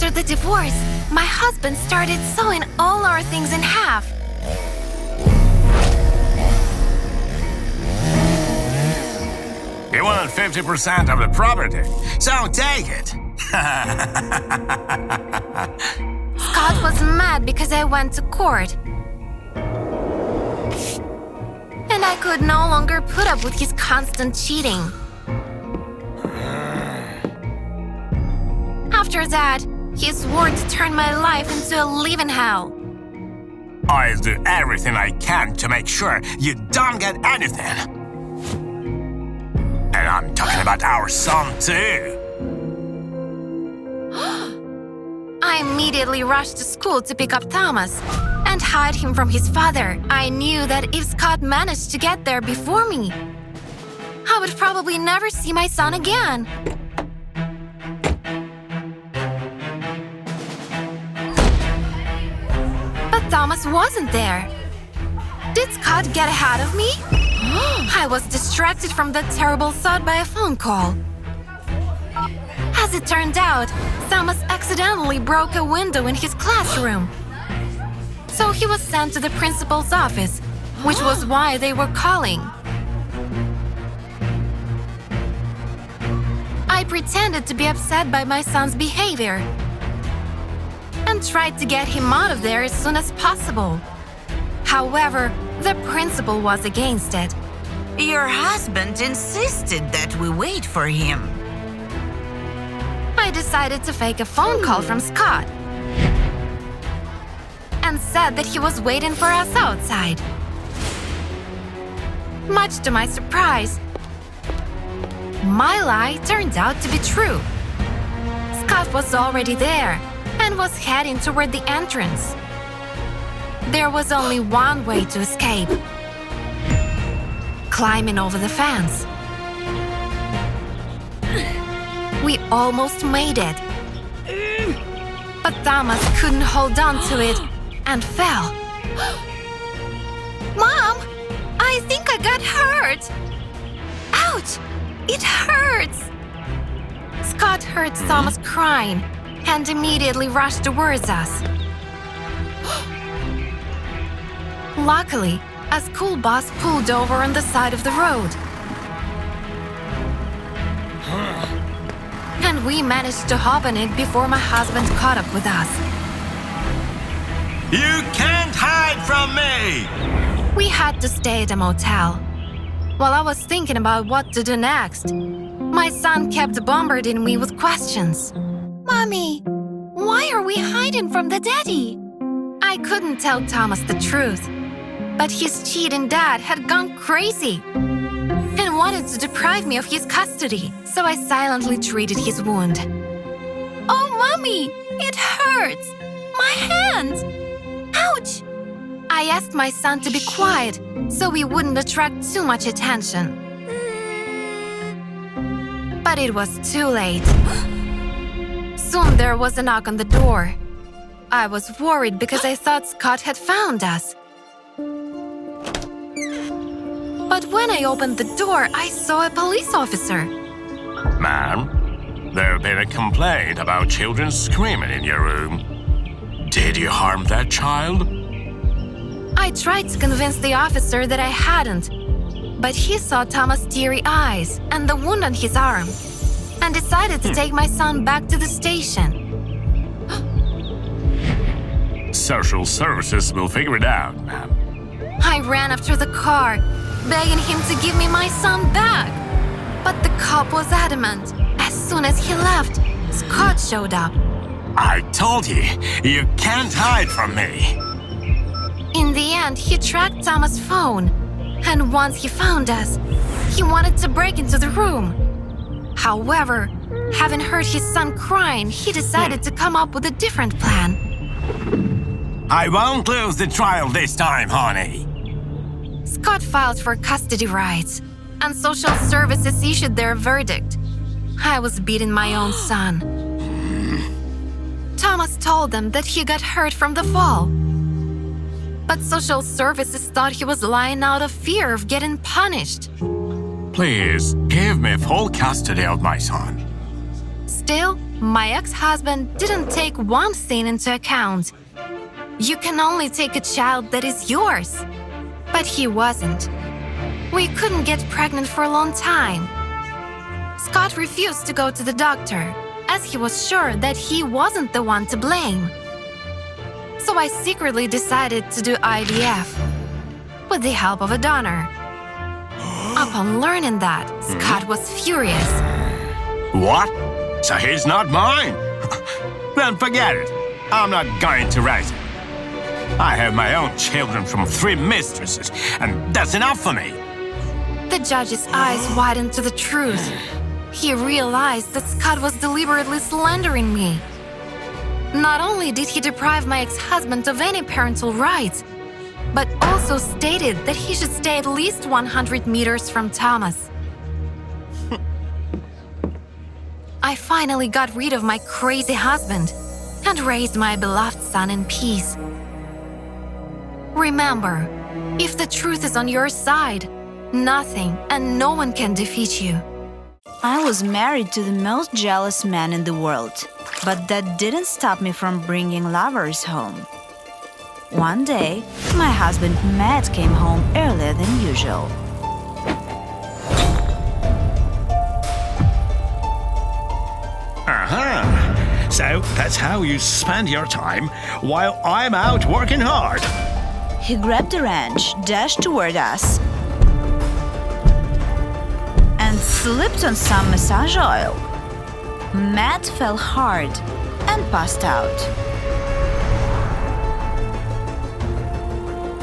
After the divorce, my husband started sewing all our things in half. You want 50% of the property, so take it. Scott was mad because I went to court. And I could no longer put up with his constant cheating. After that, he swore to turn my life into a living hell. I'll do everything I can to make sure you don't get anything. And I'm talking about our son, too. I immediately rushed to school to pick up Thomas and hide him from his father. I knew that if Scott managed to get there before me, I would probably never see my son again. But Thomas wasn't there. Did Scott get ahead of me? I was distracted from that terrible thought by a phone call. As it turned out, Thomas accidentally broke a window in his classroom. So he was sent to the principal's office, which was why they were calling. I pretended to be upset by my son's behavior and tried to get him out of there as soon as possible. However, the principal was against it. Your husband insisted that we wait for him. I decided to fake a phone call from Scott and said that he was waiting for us outside. Much to my surprise, my lie turned out to be true. Scott was already there and was heading toward the entrance. There was only one way to escape: climbing over the fence. We almost made it. But Thomas couldn't hold on to it and fell. Mom, I think I got hurt. Ouch! It hurts! Scott heard Thomas crying and immediately rushed towards us. Luckily, a school bus pulled over on the side of the road. And we managed to hop on it before my husband caught up with us. You can't hide from me! We had to stay at a motel. While I was thinking about what to do next, my son kept bombarding me with questions. Mommy, why are we hiding from the daddy? I couldn't tell Thomas the truth, but his cheating dad had gone crazy and wanted to deprive me of his custody, so I silently treated his wound. Oh, Mommy, it hurts! My hand! Ouch! I asked my son to be quiet so we wouldn't attract too much attention. But it was too late. Soon there was a knock on the door. I was worried because I thought Scott had found us. But when I opened the door, I saw a police officer. Ma'am, there's been a complaint about children screaming in your room. Did you harm that child? I tried to convince the officer that I hadn't, but he saw Thomas' teary eyes and the wound on his arm and decided to take my son back to the station. Social services will figure it out, ma'am. I ran after the car, begging him to give me my son back. But the cop was adamant. As soon as he left, Scott showed up. I told you, you can't hide from me. In the end, he tracked Thomas' phone, and once he found us, he wanted to break into the room. However, having heard his son crying, he decided to come up with a different plan. I won't lose the trial this time, honey. Scott filed for custody rights, and social services issued their verdict. I was beating my own son. Thomas told them that he got hurt from the fall. But social services thought he was lying out of fear of getting punished. Please, give me full custody of my son. Still, my ex-husband didn't take one thing into account. You can only take a child that is yours. But he wasn't. We couldn't get pregnant for a long time. Scott refused to go to the doctor, as he was sure that he wasn't the one to blame. So I secretly decided to do IVF, with the help of a donor. Upon learning that, Scott was furious. What? So he's not mine? Then forget it. I'm not going to raise him. I have my own children from 3 mistresses, and that's enough for me. The judge's eyes widened to the truth. He realized that Scott was deliberately slandering me. Not only did he deprive my ex-husband of any parental rights, but also stated that he should stay at least 100 meters from Thomas. I finally got rid of my crazy husband and raised my beloved son in peace. Remember, if the truth is on your side, nothing and no one can defeat you. I was married to the most jealous man in the world, but that didn't stop me from bringing lovers home. One day, my husband Matt came home earlier than usual. So that's how you spend your time while I'm out working hard. He grabbed the wrench, dashed toward us, and slipped on some massage oil. Matt fell hard and passed out.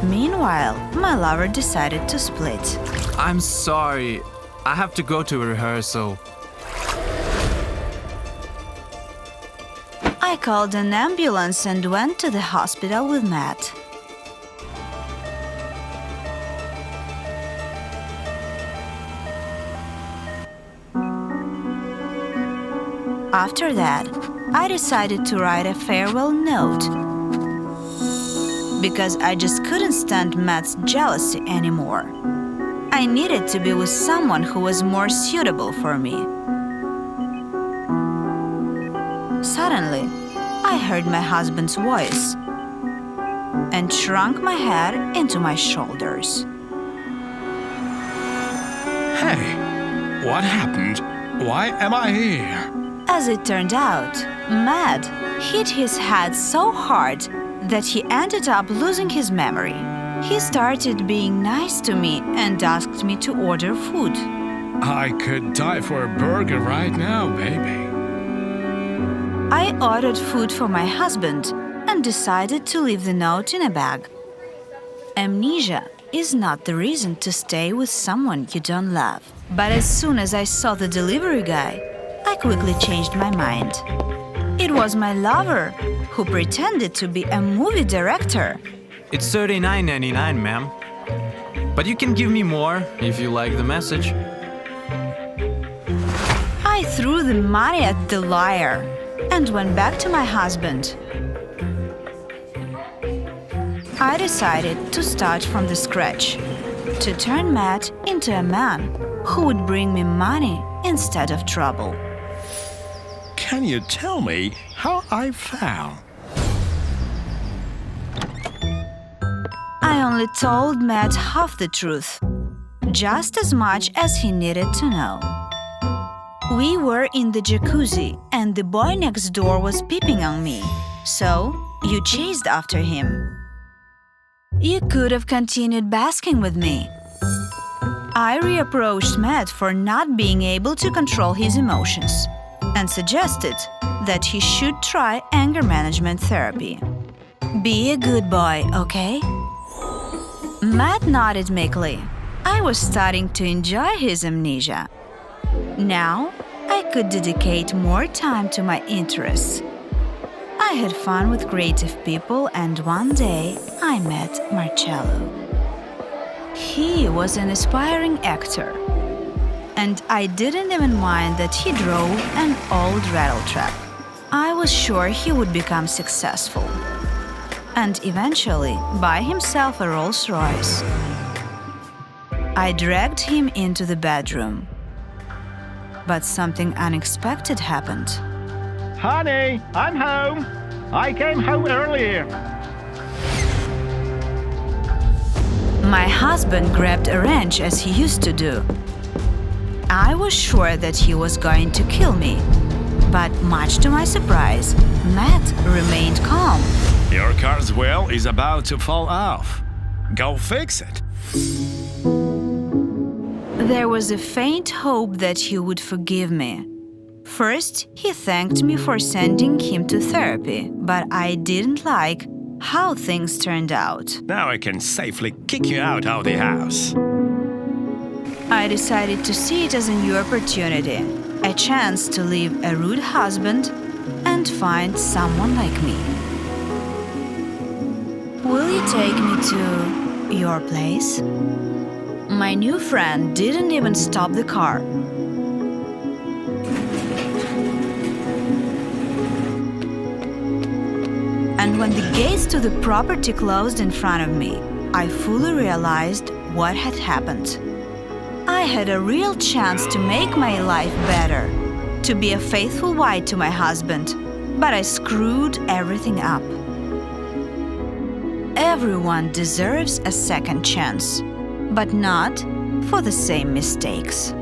Meanwhile, my lover decided to split. I'm sorry. I have to go to a rehearsal. I called an ambulance and went to the hospital with Matt. After that, I decided to write a farewell note because I just couldn't stand Matt's jealousy anymore. I needed to be with someone who was more suitable for me. Suddenly, I heard my husband's voice and shrunk my head into my shoulders. Hey, what happened? Why am I here? As it turned out, Matt hit his head so hard that he ended up losing his memory. He started being nice to me and asked me to order food. I could die for a burger right now, baby. I ordered food for my husband and decided to leave the note in a bag. Amnesia is not the reason to stay with someone you don't love. But as soon as I saw the delivery guy, I quickly changed my mind. It was my lover who pretended to be a movie director. It's $39.99, ma'am. But you can give me more if you like the message. I threw the money at the liar and went back to my husband. I decided to start from the scratch, to turn Matt into a man who would bring me money instead of trouble. Can you tell me how I fell? I only told Matt half the truth, just as much as he needed to know. We were in the jacuzzi and the boy next door was peeping on me, so you chased after him. You could have continued basking with me. I reapproached Matt for not being able to control his emotions and suggested that he should try anger management therapy. Be a good boy, okay? Matt nodded meekly. I was starting to enjoy his amnesia. Now, I could dedicate more time to my interests. I had fun with creative people, and one day I met Marcello. He was an aspiring actor, and I didn't even mind that he drove an old rattletrap. I was sure he would become successful and eventually buy himself a Rolls-Royce. I dragged him into the bedroom. but something unexpected happened. Honey, I'm home. I came home earlier. My husband grabbed a wrench as he used to do. I was sure that he was going to kill me, but much to my surprise, Matt remained calm. Your car's wheel is about to fall off. Go fix it. There was a faint hope that he would forgive me. First, he thanked me for sending him to therapy, but I didn't like how things turned out. Now I can safely kick you out of the house. I decided to see it as a new opportunity, a chance to leave a rude husband and find someone like me. Will you take me to your place? My new friend didn't even stop the car. And when the gates to the property closed in front of me, I fully realized what had happened. I had a real chance to make my life better, to be a faithful wife to my husband, but I screwed everything up. Everyone deserves a second chance, but not for the same mistakes.